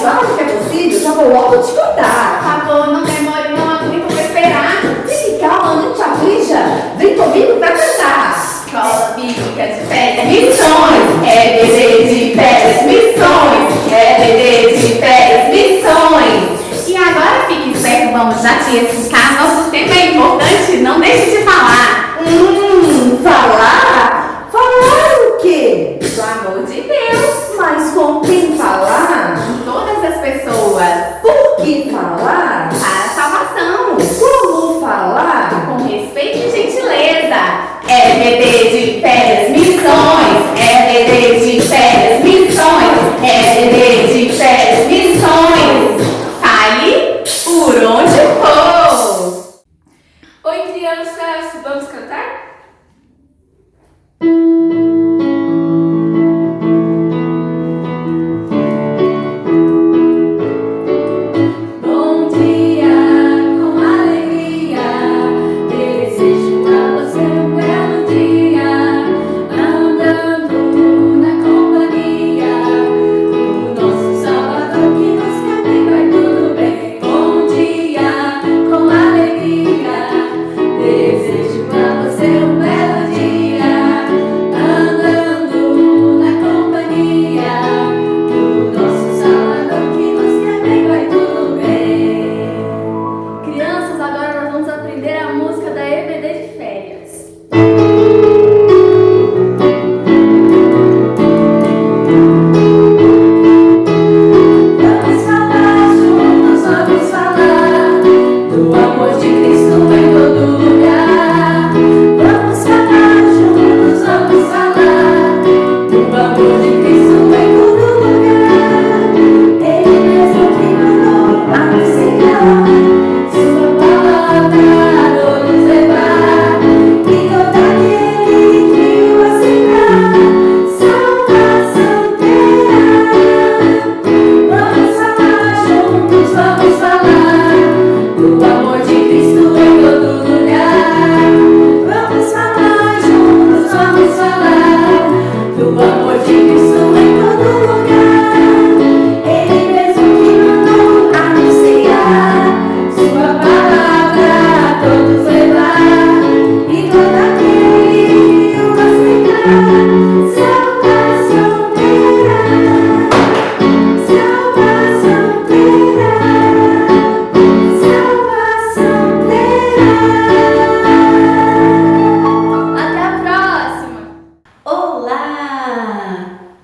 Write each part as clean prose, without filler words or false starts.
fala que é possível, já vou logo te contar. Por favor, não demore, não aguento pra esperar. Fique calma, não te aflija. Vem comigo pra cantar. Escola Bíblica de Férias, missões, EBD de férias, missões, EBD de férias, missões. E agora fique esperto, vamos já te explicar. Nosso tema é importante, não deixe de falar. Falar? Falar o quê? Do amor de Deus, Mas com quem falar? com todas as pessoas, Por que falar? para a salvação, Como falar? com respeito e gentileza. EBD de férias, missões, EBD de férias, missões, EBD de férias, missões. Fale por onde for. Oi, crianças, vamos cantar? Bom dia, com alegria, desejo a você um belo dia, andando na companhia do nosso Salvador que nos caminha, vai tudo bem. Bom dia, com alegria, desejo a você um belo dia, andando na companhia do nosso Salvador que nos caminha, vai tudo bem. Crianças, agora nós vamos aprender a música da EBD de férias. Vamos falar juntos, vamos falar do amor de Cristo em todo lugar. Vamos falar juntos, vamos falar do amor de Cristo em todo lugar. Ele mesmo que mandou anunciar sua palavra a todos levar, e todo aquele que o aceitar salvação terá. Vamos falar juntos, vamos falar do amor de Cristo em todo lugar. Vamos falar juntos, vamos falar do amor de Cristo em todo lugar. Ele mesmo que mandou anunciar sua palavra a todos levar, e todo aquele que o aceitar salvação terá. Salvação terá, salvação terá. Até a próxima! Olá,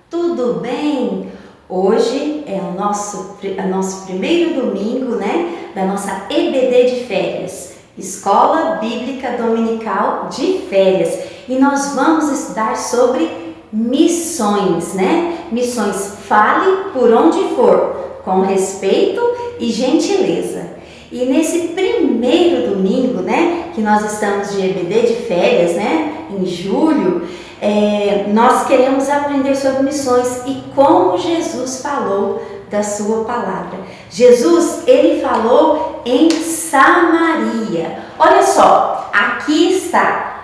tudo bem? Hoje é o nosso primeiro domingo, né, da nossa EBD de férias, Escola Bíblica Dominical de Férias, e nós vamos estudar sobre missões, né? Missões, fale por onde for, com respeito e gentileza. E nesse primeiro domingo, né, que nós estamos de EBD de férias, né, em julho, nós queremos aprender sobre missões e como Jesus falou da sua palavra. Jesus, ele falou em Samaria. Olha só, aqui está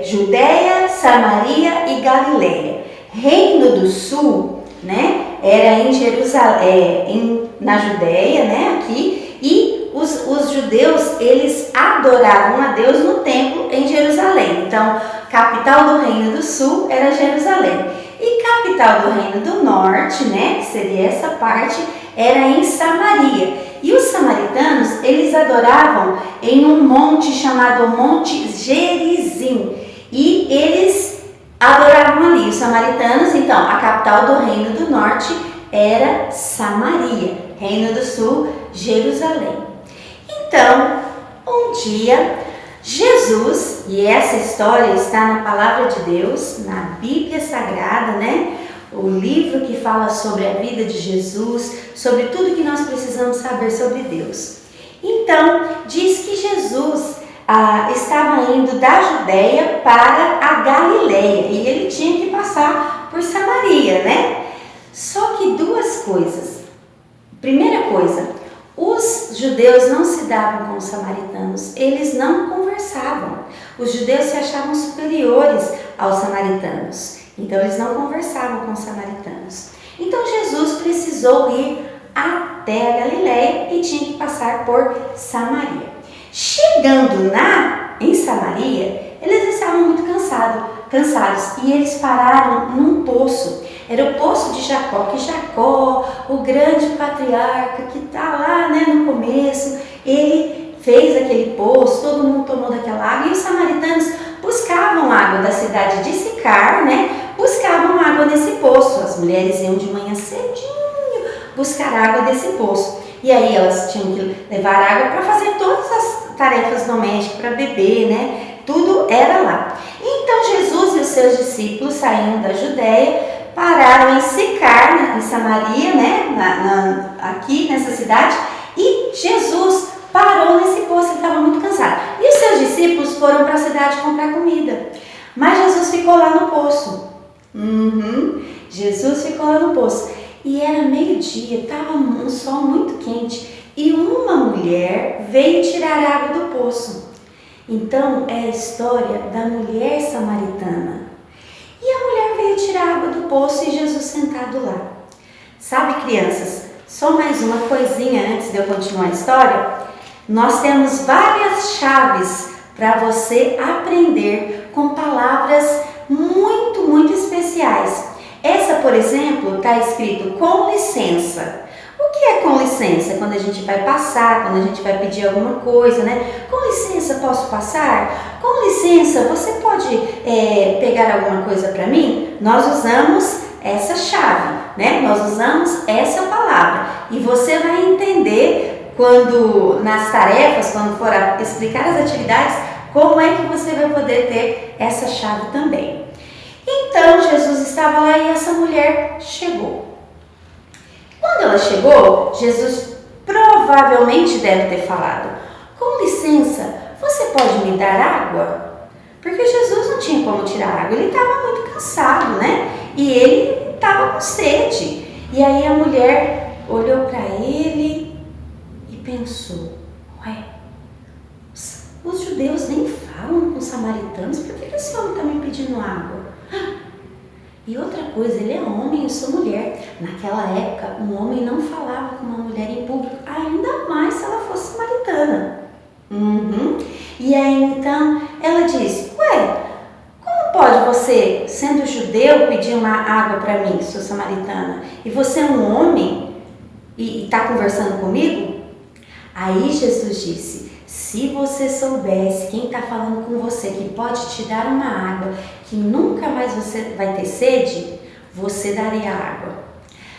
Judeia, Samaria e Galileia. Reino do Sul, né, era em Jerusalém, na Judeia, né, aqui, e os judeus, eles adoravam a Deus no templo em Jerusalém. Então, capital do Reino do Sul era Jerusalém. E capital do Reino do Norte, né, que seria essa parte, era em Samaria. E os samaritanos, eles adoravam em um monte chamado Monte Gerizim. E eles adoravam ali, os samaritanos. Então, a capital do Reino do Norte era Samaria. Reino do Sul, Jerusalém. Então, um dia, Jesus, e essa história está na Palavra de Deus, na Bíblia Sagrada, né? O livro que fala sobre a vida de Jesus, sobre tudo que nós precisamos saber sobre Deus. Então, diz que Jesus estava indo da Judeia para a Galileia e ele tinha que passar por Samaria, né? Só que duas coisas. Primeira coisa, os judeus não se davam com os samaritanos, eles não conversavam. Os judeus se achavam superiores aos samaritanos, então eles não conversavam com os samaritanos. Então Jesus precisou precisou ir até a Galileia e tinha que passar por Samaria. Chegando em Samaria, eles estavam muito cansados e eles pararam num poço. Era o poço de Jacó, que Jacó, o grande patriarca que está lá, né, no começo, ele fez aquele poço, todo mundo tomou daquela água e os samaritanos buscavam água da cidade de Sicar, né, buscavam água nesse poço. As mulheres iam de manhã cedinho buscar água desse poço. E aí elas tinham que levar água para fazer todas as tarefas domésticas, para beber, né? Tudo era lá. Então Jesus e os seus discípulos saíram da Judéia, pararam em Sicar, em Samaria, né? Aqui nessa cidade, e Jesus parou nesse poço, ele estava muito cansado. E os seus discípulos foram para a cidade comprar comida. Mas Jesus ficou lá no poço. Jesus ficou lá no poço. E era meio-dia, estava um sol muito quente. E uma mulher veio tirar água do poço. Então é a história da mulher samaritana. E a mulher veio tirar água do poço e Jesus sentado lá. Sabe, crianças, só mais uma coisinha antes de eu continuar a história. Nós temos várias chaves para você aprender com palavras muito, muito especiais. Essa, por exemplo, está escrito com licença. O que é com licença? Quando a gente vai passar, quando a gente vai pedir alguma coisa, né? Com licença, posso passar? Com licença, você pode pegar alguma coisa para mim? Nós usamos essa chave, né? Nós usamos essa palavra. E você vai entender quando, nas tarefas, quando for explicar as atividades, como é que você vai poder ter essa chave também. Então, Jesus estava lá e essa mulher chegou. Quando ela chegou, Jesus provavelmente deve ter falado: com licença, você pode me dar água? Porque Jesus não tinha como tirar água, ele estava muito cansado, né? E ele estava com sede. E aí a mulher olhou para ele e pensou: ué, os judeus nem falam com os samaritanos, por que esse homem está me pedindo água? E outra coisa, ele é homem, eu sou mulher. Naquela época, um homem não falava com uma mulher em público, ainda mais se ela fosse samaritana. E aí então ela disse: ué, como pode você, sendo judeu, pedir uma água para mim, sou samaritana, e você é um homem e está conversando comigo? Aí Jesus disse: se você soubesse quem está falando com você, que pode te dar uma água, que nunca mais você vai ter sede, você daria água.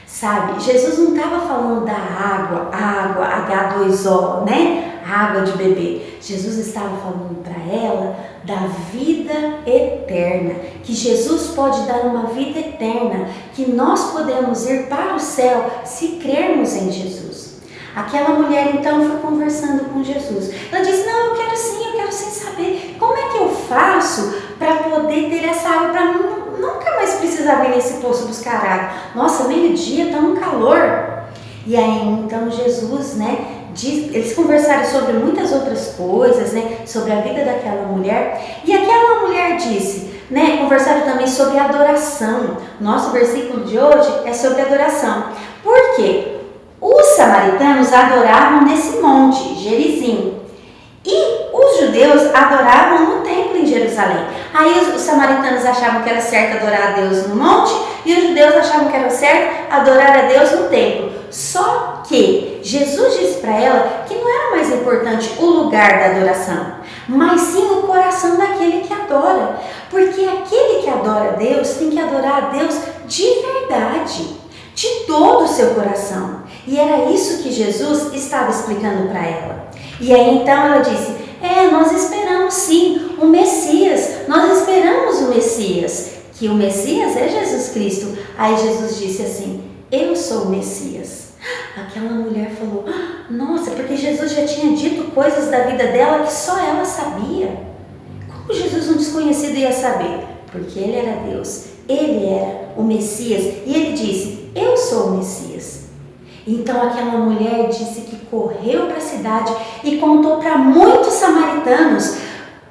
Sabe, Jesus não estava falando da água H2O, né? Água de beber. Jesus estava falando para ela da vida eterna, que Jesus pode dar uma vida eterna, que nós podemos ir para o céu se crermos em Jesus. Aquela mulher então foi conversando com Jesus. Ela disse: não, eu quero sim saber como é que eu faço para poder ter essa água, para nunca mais precisar vir nesse poço buscar água. Nossa, meio-dia, tá um calor. E aí então Jesus, né, eles conversaram sobre muitas outras coisas, né, sobre a vida daquela mulher. E aquela mulher disse, né, conversaram também sobre adoração. Nosso versículo de hoje é sobre adoração. Por quê? Os samaritanos adoravam nesse monte, Gerizim, e os judeus adoravam no templo em Jerusalém. Aí os samaritanos achavam que era certo adorar a Deus no monte e os judeus achavam que era certo adorar a Deus no templo. Só que Jesus disse para ela que não era mais importante o lugar da adoração, mas sim o coração daquele que adora. Porque aquele que adora a Deus tem que adorar a Deus de verdade, de todo o seu coração. E era isso que Jesus estava explicando para ela. E aí então ela disse: nós esperamos sim o Messias, nós esperamos o Messias, que o Messias é Jesus Cristo. Aí Jesus disse assim: eu sou o Messias. Aquela mulher falou: nossa, porque Jesus já tinha dito coisas da vida dela que só ela sabia. Como Jesus, um desconhecido, ia saber? Porque ele era Deus, ele era o Messias. E ele disse: eu sou o Messias. Então aquela mulher disse que correu para a cidade e contou para muitos samaritanos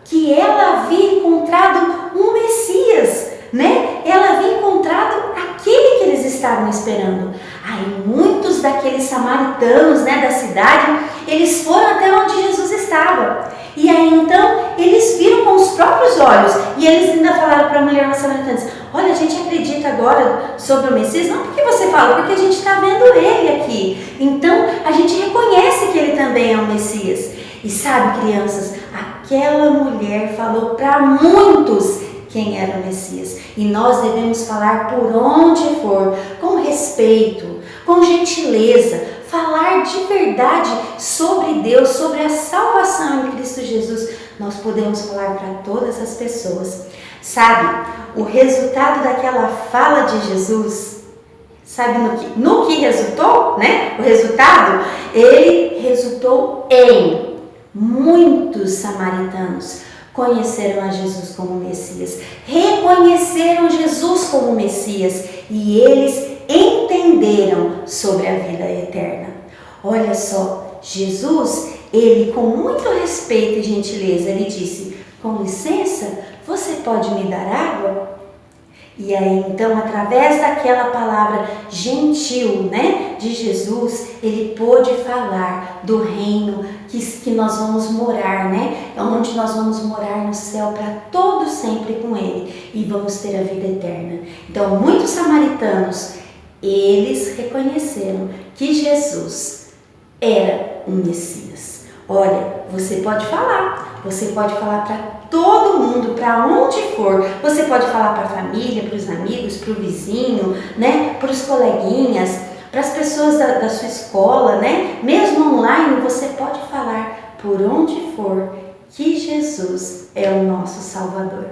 que ela havia encontrado um Messias, né? Ela havia encontrado aquele que eles estavam esperando. Aí muitos daqueles samaritanos, né, da cidade, eles foram até onde Jesus estava. E aí então eles viram com os próprios olhos. E eles ainda falaram para a mulher samaritana: olha, a gente acredita agora sobre o Messias, não porque você fala, porque a gente está vendo ele aqui. Então a gente reconhece que ele também é o Messias. E sabe, crianças, aquela mulher falou para muitos quem era o Messias. E nós devemos falar por onde for, com respeito, com gentileza, falar de verdade sobre Deus, sobre a salvação em Cristo Jesus. Nós podemos falar para todas as pessoas. Sabe, o resultado daquela fala de Jesus, sabe no que resultou, né? O resultado, ele resultou em muitos samaritanos conheceram a Jesus como Messias, reconheceram Jesus como Messias e eles entenderam sobre a vida eterna. Olha só, Jesus, ele com muito respeito e gentileza, ele disse: com licença, você pode me dar água? E aí então, através daquela palavra gentil, né, de Jesus, ele pôde falar do reino que nós vamos morar, né, onde nós vamos morar no céu para todo sempre com ele e vamos ter a vida eterna. Então, muitos samaritanos, eles reconheceram que Jesus era um Messias. Olha, você pode falar para todo mundo, para onde for. Você pode falar para a família, para os amigos, para o vizinho, né? Para os coleguinhas, para as pessoas da sua escola, né? Mesmo online, você pode falar por onde for que Jesus é o nosso Salvador.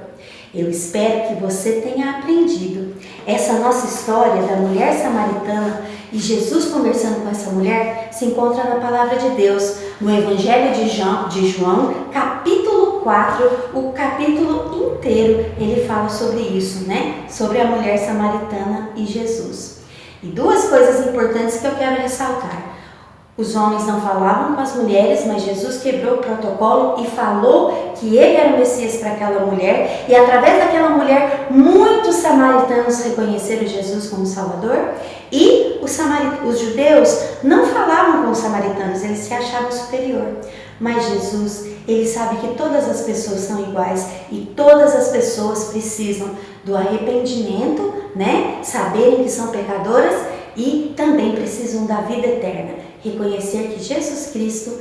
Eu espero que você tenha aprendido essa nossa história da mulher samaritana e Jesus conversando com essa mulher se encontra na palavra de Deus, no Evangelho de João, capítulo 4, o capítulo inteiro, ele fala sobre isso, né? Sobre a mulher samaritana e Jesus. E duas coisas importantes que eu quero ressaltar. Os homens não falavam com as mulheres, mas Jesus quebrou o protocolo e falou que ele era o Messias para aquela mulher. E através daquela mulher, muitos samaritanos reconheceram Jesus como Salvador. E os judeus não falavam com os samaritanos, eles se achavam superior. Mas Jesus, ele sabe que todas as pessoas são iguais e todas as pessoas precisam do arrependimento, né? Saberem que são pecadoras e também precisam da vida eterna. Reconhecer que Jesus Cristo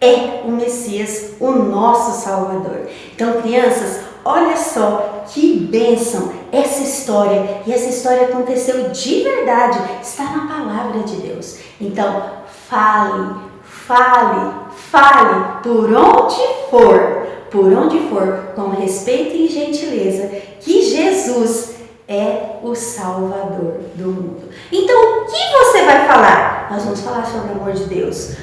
é o Messias, o nosso Salvador. Então, crianças, olha só que bênção essa história. E essa história aconteceu de verdade, está na palavra de Deus. Então, fale por onde for, com respeito e gentileza, que Jesus é o Salvador do mundo. Então, o que você vai falar? Nós vamos falar sobre o amor de Deus.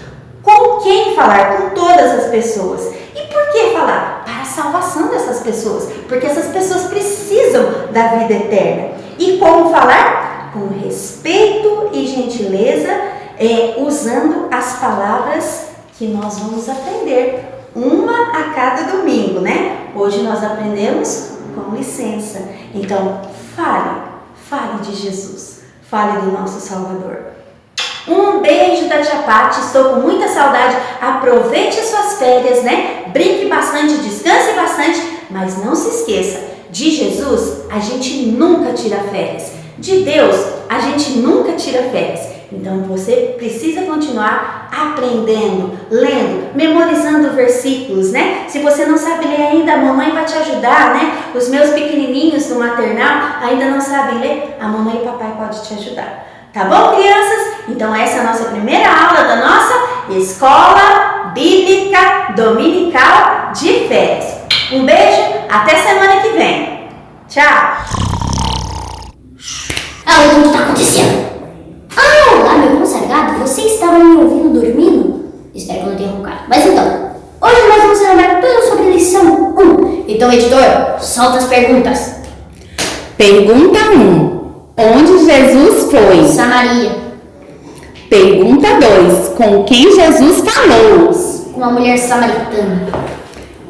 Com quem falar? Com todas as pessoas. E por que falar? Para a salvação dessas pessoas. Porque essas pessoas precisam da vida eterna. E como falar? Com respeito e gentileza, usando as palavras que nós vamos aprender. Uma a cada domingo, né? Hoje nós aprendemos com licença. Então, fale de Jesus, fale do nosso Salvador. Um beijo da Tia Pati, estou com muita saudade. Aproveite as suas férias, né? Brinque bastante, descanse bastante, mas não se esqueça, de Jesus a gente nunca tira férias. De Deus a gente nunca tira férias. Então você precisa continuar aprendendo, lendo, memorizando versículos, né? Se você não sabe ler ainda, a mamãe vai te ajudar, né? Os meus pequenininhos do maternal ainda não sabem ler, a mamãe e o papai podem te ajudar. Tá bom, crianças? Então essa é a nossa primeira aula da nossa Escola Bíblica Dominical de Férias. Um beijo, até semana que vem. Tchau! O que está acontecendo? Olá, meu consagrado, você estava me ouvindo dormindo? Espero que eu não tenha roncado. Mas então, hoje nós vamos lembrar tudo sobre a lição 1. Então, editor, solta as perguntas. Pergunta 1. Onde Jesus foi? Samaria. Pergunta 2. Com quem Jesus falou? Com a mulher samaritana.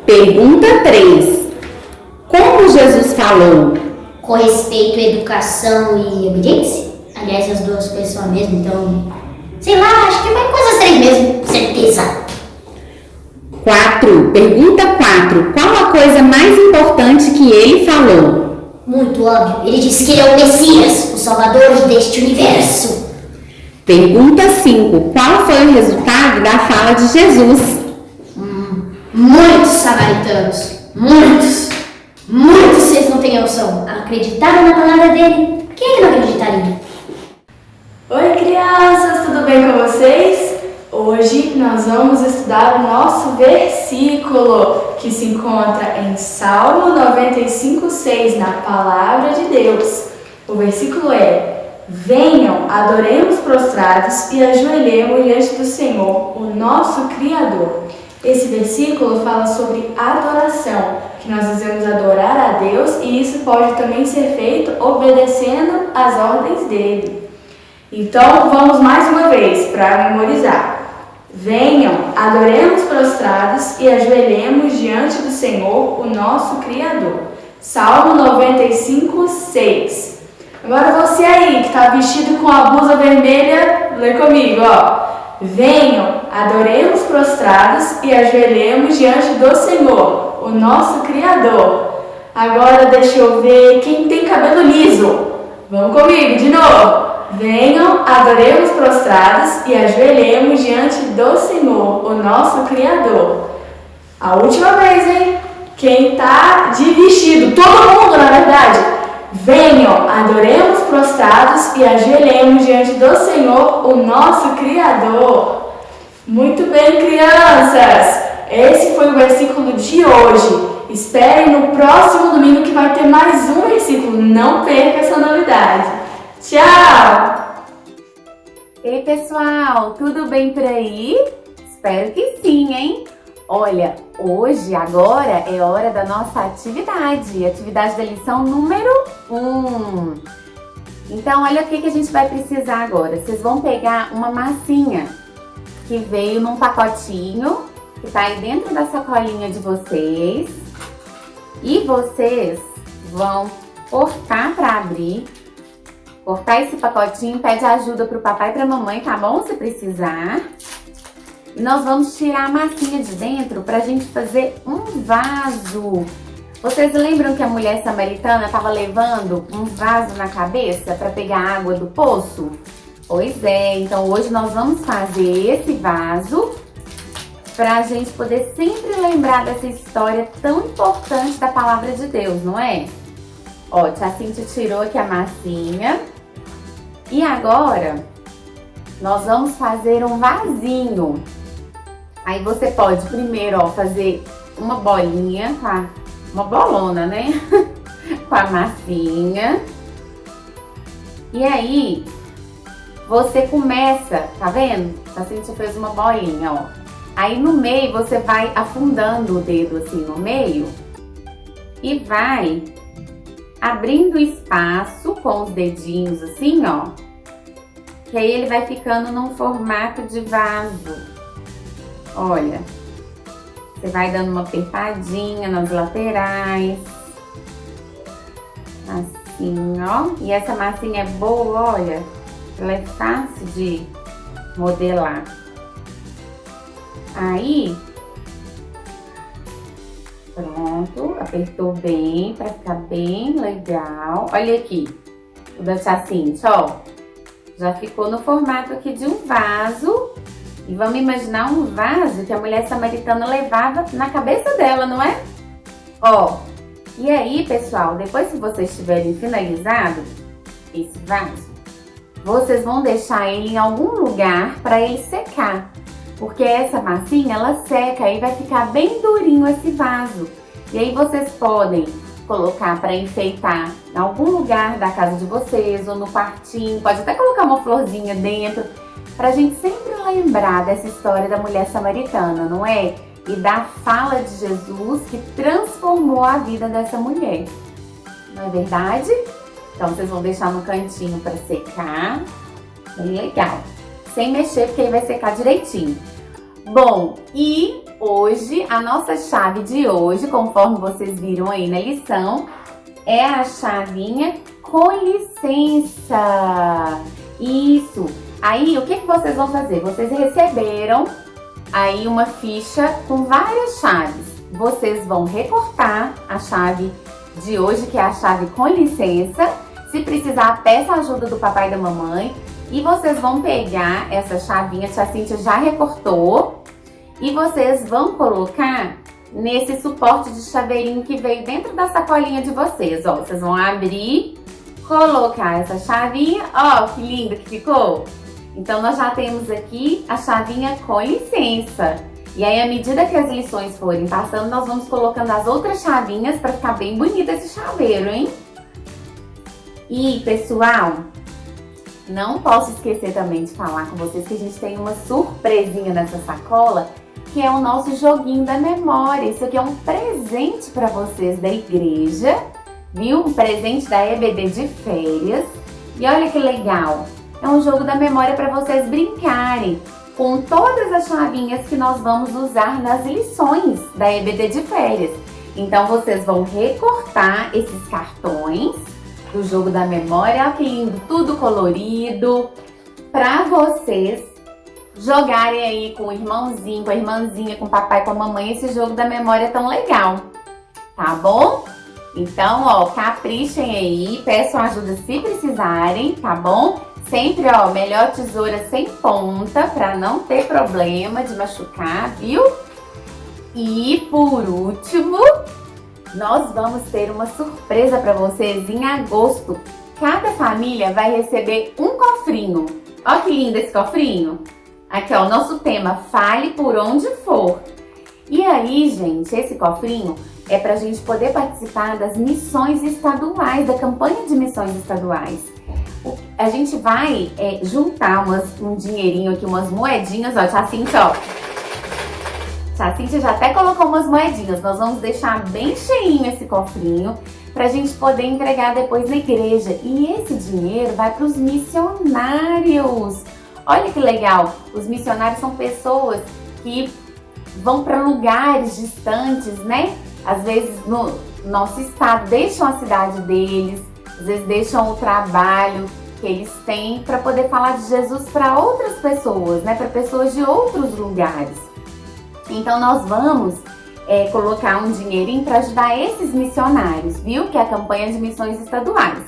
Pergunta 3. Como Jesus falou? Com respeito, educação e obediência? Aliás, as duas coisas são a mesma, então... Sei lá, acho que vai com as três mesmo, certeza. 4. Pergunta 4. Qual a coisa mais importante que ele falou? Muito óbvio, ele disse que ele é o Messias, o Salvador deste universo. Pergunta 5. Qual foi o resultado da fala de Jesus? Muitos samaritanos, muitos, vocês não têm noção, acreditaram na palavra dele. Quem é que não acreditaria? Oi crianças, tudo bem com vocês? Hoje nós vamos estudar o nosso versículo que se encontra em Salmo 95:6 na Palavra de Deus. O versículo é: venham, adoremos prostrados e ajoelhemos diante do Senhor, o nosso Criador. Esse versículo fala sobre adoração, que nós devemos adorar a Deus e isso pode também ser feito obedecendo às ordens dele. Então, vamos mais uma vez para memorizar. Venham, adoremos prostrados e ajoelhemos diante do Senhor, o nosso Criador. Salmo 95:6. Agora você aí que está vestido com a blusa vermelha, lê comigo, ó. Venham, adoremos prostrados e ajoelhemos diante do Senhor, o nosso Criador. Agora deixa eu ver quem tem cabelo liso. Vamos comigo, de novo. Venham, adoremos prostrados e ajoelhemos diante do Senhor, o nosso Criador. A última vez, hein? Quem tá de vestido, todo mundo na verdade. Venham, adoremos prostrados e ajoelhemos diante do Senhor, o nosso Criador. Muito bem, crianças! Esse foi o versículo de hoje. Esperem no próximo domingo que vai ter mais um versículo. Não perca essa novidade. Tchau! Ei pessoal, tudo bem por aí? Espero que sim, hein? Olha, hoje, agora, é hora da nossa atividade da lição número 1. Então, olha o que a gente vai precisar agora. Vocês vão pegar uma massinha que veio num pacotinho, que tá aí dentro da sacolinha de vocês. E vocês vão cortar para abrir. Cortar esse pacotinho, pede ajuda pro papai e pra mamãe, tá bom? Se precisar. E nós vamos tirar a massinha de dentro pra gente fazer um vaso. Vocês lembram que a mulher samaritana estava levando um vaso na cabeça para pegar água do poço? Pois é, então hoje nós vamos fazer esse vaso pra gente poder sempre lembrar dessa história tão importante da palavra de Deus, não é? Ó, tia Cintia tirou aqui a massinha. E agora, nós vamos fazer um vasinho. Aí você pode primeiro, ó, fazer uma bolinha, tá? Uma bolona, né? Com a massinha. E aí, você começa, tá vendo? A Cintia fez uma bolinha, ó. Aí no meio, você vai afundando o dedo assim no meio. E vai abrindo espaço com os dedinhos assim, ó, que aí ele vai ficando num formato de vaso. Olha, você vai dando uma apertadinha nas laterais, assim, ó. E essa massinha é boa, olha, ela é fácil de modelar. Aí, pronto, apertou bem, pra ficar bem legal. Olha aqui, vou deixar assim, ó. Já ficou no formato aqui de um vaso. E vamos imaginar um vaso que a mulher samaritana levava na cabeça dela, não é? Ó, e aí, pessoal, depois que vocês tiverem finalizado esse vaso, vocês vão deixar ele em algum lugar para ele secar. Porque essa massinha, ela seca e vai ficar bem durinho esse vaso. E aí vocês podem colocar para enfeitar em algum lugar da casa de vocês ou no quartinho. Pode até colocar uma florzinha dentro, pra gente sempre lembrar dessa história da mulher samaritana, não é? E da fala de Jesus que transformou a vida dessa mulher. Não é verdade? Então vocês vão deixar no cantinho para secar. Bem legal. Sem mexer, porque aí vai secar direitinho. Bom, e hoje, a nossa chave de hoje, conforme vocês viram aí na lição, é a chavinha com licença. Isso. Aí, o que vocês vão fazer? Vocês receberam aí uma ficha com várias chaves. Vocês vão recortar a chave de hoje, que é a chave com licença. Se precisar, peça a ajuda do papai e da mamãe. E vocês vão pegar essa chavinha, a tia Cíntia já recortou. E vocês vão colocar nesse suporte de chaveirinho que veio dentro da sacolinha de vocês. Ó, vocês vão abrir, colocar essa chavinha. Ó, que lindo que ficou! Então, nós já temos aqui a chavinha com licença. E aí, à medida que as lições forem passando, nós vamos colocando as outras chavinhas para ficar bem bonito esse chaveiro, hein? E, pessoal, não posso esquecer também de falar com vocês que a gente tem uma surpresinha nessa sacola, que é o nosso joguinho da memória. Isso aqui é um presente para vocês da igreja, viu? Um presente da EBD de férias. E olha que legal! É um jogo da memória para vocês brincarem com todas as chavinhas que nós vamos usar nas lições da EBD de férias. Então, vocês vão recortar esses cartões do jogo da memória, olha que lindo, tudo colorido, para vocês jogarem aí com o irmãozinho, com a irmãzinha, com o papai, com a mamãe, esse jogo da memória tão legal, tá bom? Então, ó, caprichem aí, peçam ajuda se precisarem, tá bom? Sempre, ó, melhor tesoura sem ponta, para não ter problema de machucar, viu? E, por último, nós vamos ter uma surpresa para vocês em agosto. Cada família vai receber um cofrinho. Olha que lindo esse cofrinho. Aqui, ó, o nosso tema, fale por onde for. E aí, gente, esse cofrinho é para a gente poder participar das missões estaduais, da campanha de missões estaduais. A gente vai juntar um dinheirinho aqui, umas moedinhas, ó, tia Cíntia, ó. A Cíntia já até colocou umas moedinhas. Nós vamos deixar bem cheinho esse cofrinho para a gente poder entregar depois na igreja. E esse dinheiro vai para os missionários. Olha que legal! Os missionários são pessoas que vão para lugares distantes, né? Às vezes no nosso estado, deixam a cidade deles, às vezes deixam o trabalho que eles têm para poder falar de Jesus para outras pessoas, né? Para pessoas de outros lugares. Então, nós vamos colocar um dinheirinho para ajudar esses missionários, viu? Que é a campanha de missões estaduais.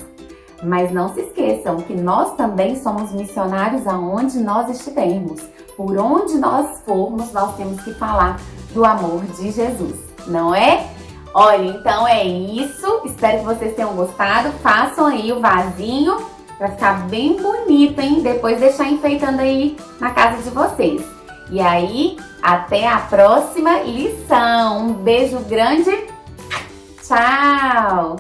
Mas não se esqueçam que nós também somos missionários aonde nós estivermos. Por onde nós formos, nós temos que falar do amor de Jesus, não é? Olha, então é isso. Espero que vocês tenham gostado. Façam aí o vasinho para ficar bem bonito, hein? Depois deixar enfeitando aí na casa de vocês. E aí, até a próxima lição. Um beijo grande. Tchau!